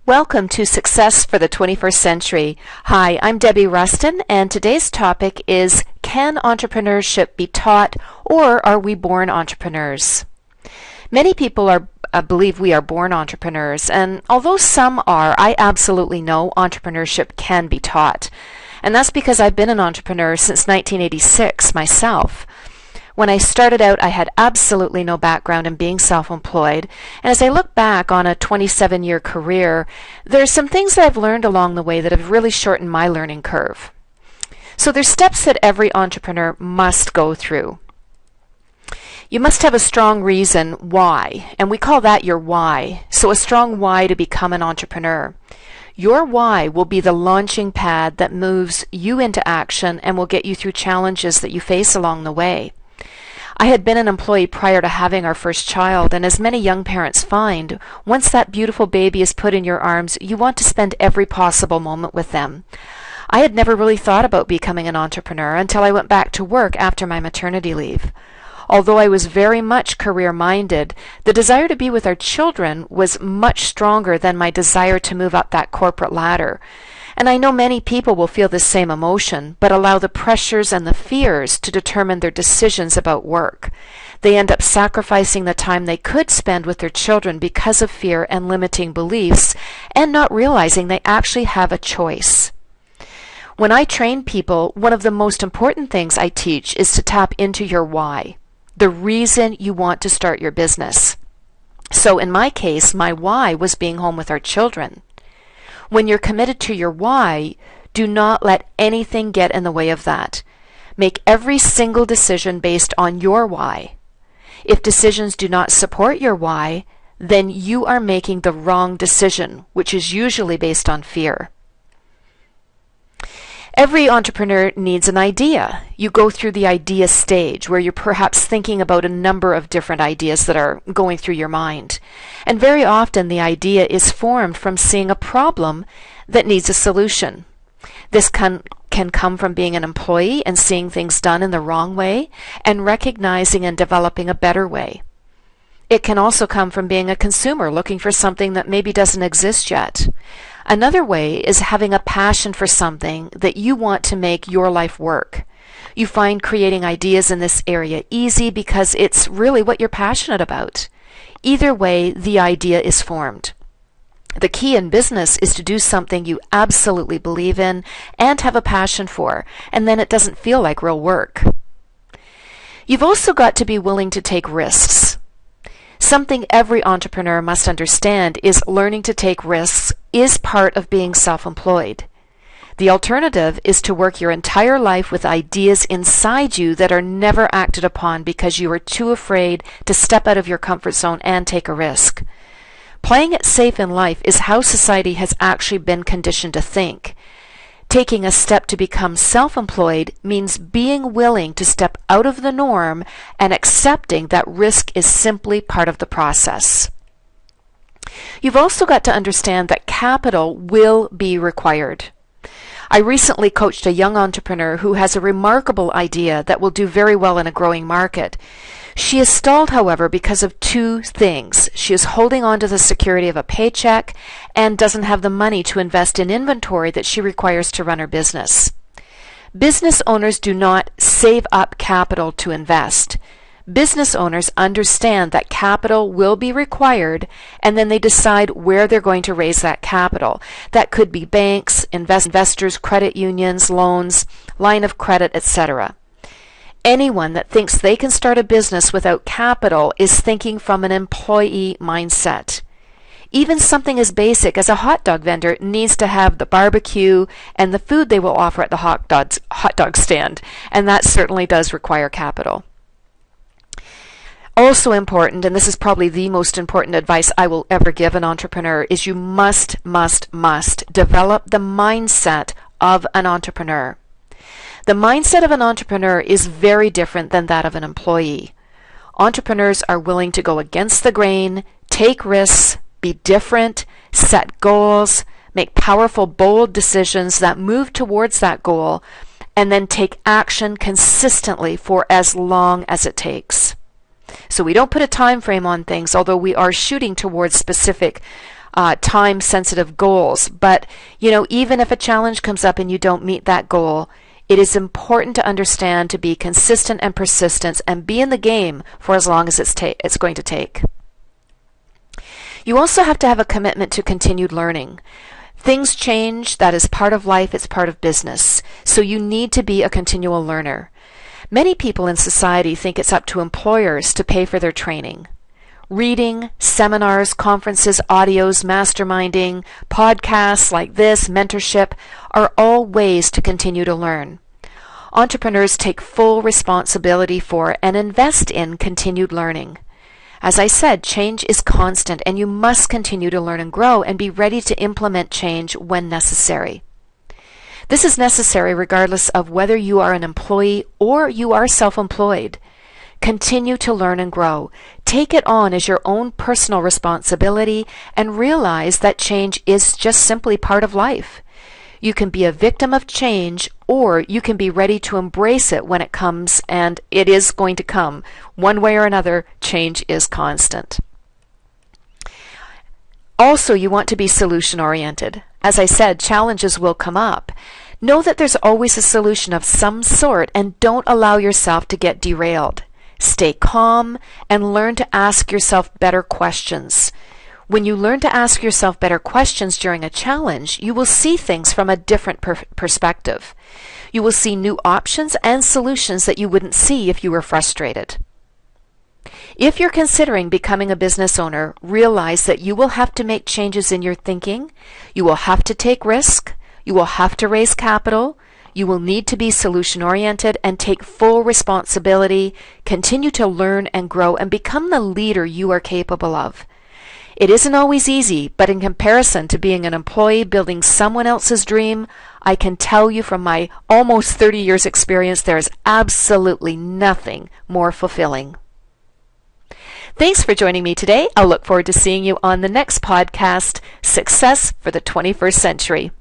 Welcome to Success for the 21st Century. Hi, I'm Debbie Ruston, and today's topic is, can entrepreneurship be taught, or are we born entrepreneurs? Many people believe we are born entrepreneurs, and although some are, I absolutely know entrepreneurship can be taught. And that's because I've been an entrepreneur since 1986 myself. When I started out, I had absolutely no background in being self-employed, and as I look back on a 27-year career, there are some things that I've learned along the way that have really shortened my learning curve. So there's steps that every entrepreneur must go through. You must have a strong reason why, and we call that your why. So a strong why to become an entrepreneur. Your why will be the launching pad that moves you into action and will get you through challenges that you face along the way. I had been an employee prior to having our first child, and as many young parents find, once that beautiful baby is put in your arms, you want to spend every possible moment with them. I had never really thought about becoming an entrepreneur until I went back to work after my maternity leave. Although I was very much career-minded, the desire to be with our children was much stronger than my desire to move up that corporate ladder. And I know many people will feel this same emotion, but allow the pressures and the fears to determine their decisions about work. They end up sacrificing the time they could spend with their children because of fear and limiting beliefs, and not realizing they actually have a choice. When I train people, one of the most important things I teach is to tap into your why, the reason you want to start your business. So in my case, my why was being home with our children. When you're committed to your why, do not let anything get in the way of that. Make every single decision based on your why. If decisions do not support your why, then you are making the wrong decision, which is usually based on fear. Every entrepreneur needs an idea. You go through the idea stage where you're perhaps thinking about a number of different ideas that are going through your mind. And very often the idea is formed from seeing a problem that needs a solution. This can come from being an employee and seeing things done in the wrong way and recognizing and developing a better way. It can also come from being a consumer looking for something that maybe doesn't exist yet. Another way is having a passion for something that you want to make your life work. You find creating ideas in this area easy because it's really what you're passionate about. Either way, the idea is formed. The key in business is to do something you absolutely believe in and have a passion for, and then it doesn't feel like real work. You've also got to be willing to take risks. Something every entrepreneur must understand is learning to take risks is part of being self-employed. The alternative is to work your entire life with ideas inside you that are never acted upon because you are too afraid to step out of your comfort zone and take a risk. Playing it safe in life is how society has actually been conditioned to think. Taking a step to become self-employed means being willing to step out of the norm and accepting that risk is simply part of the process. You've also got to understand that capital will be required. I recently coached a young entrepreneur who has a remarkable idea that will do very well in a growing market. She is stalled, however, because of two things. She is holding on to the security of a paycheck and doesn't have the money to invest in inventory that she requires to run her business. Business owners do not save up capital to invest. Business owners understand that capital will be required, and then they decide where they're going to raise that capital. That could be banks, investors, credit unions, loans, line of credit, etc. Anyone that thinks they can start a business without capital is thinking from an employee mindset. Even something as basic as a hot dog vendor needs to have the barbecue and the food they will offer at the hot dog stand, and that certainly does require capital. Also important, and this is probably the most important advice I will ever give an entrepreneur, is you must develop the mindset of an entrepreneur. The mindset of an entrepreneur is very different than that of an employee. Entrepreneurs are willing to go against the grain, take risks, be different, set goals, make powerful, bold decisions that move towards that goal, and then take action consistently for as long as it takes. So we don't put a time frame on things, although we are shooting towards specific time-sensitive goals. But, even if a challenge comes up and you don't meet that goal, it is important to understand to be consistent and persistent and be in the game for as long as it's going to take. You also have to have a commitment to continued learning. Things change. That is part of life. It's part of business. So you need to be a continual learner. Many people in society think it's up to employers to pay for their training. Reading, seminars, conferences, audios, masterminding, podcasts like this, mentorship, are all ways to continue to learn. Entrepreneurs take full responsibility for and invest in continued learning. As I said, change is constant, and you must continue to learn and grow and be ready to implement change when necessary. This is necessary regardless of whether you are an employee or you are self-employed. Continue to learn and grow. Take it on as your own personal responsibility and realize that change is just simply part of life. You can be a victim of change, or you can be ready to embrace it when it comes, and it is going to come. One way or another, change is constant. Also, you want to be solution-oriented. As I said, challenges will come up. Know that there's always a solution of some sort, and don't allow yourself to get derailed. Stay calm and learn to ask yourself better questions. When you learn to ask yourself better questions during a challenge, you will see things from a different perspective. You will see new options and solutions that you wouldn't see if you were frustrated. If you're considering becoming a business owner, realize that you will have to make changes in your thinking, you will have to take risk, you will have to raise capital, you will need to be solution-oriented and take full responsibility, continue to learn and grow, and become the leader you are capable of. It isn't always easy, but in comparison to being an employee building someone else's dream, I can tell you from my almost 30 years experience, there is absolutely nothing more fulfilling. Thanks for joining me today. I'll look forward to seeing you on the next podcast, Success for the 21st Century.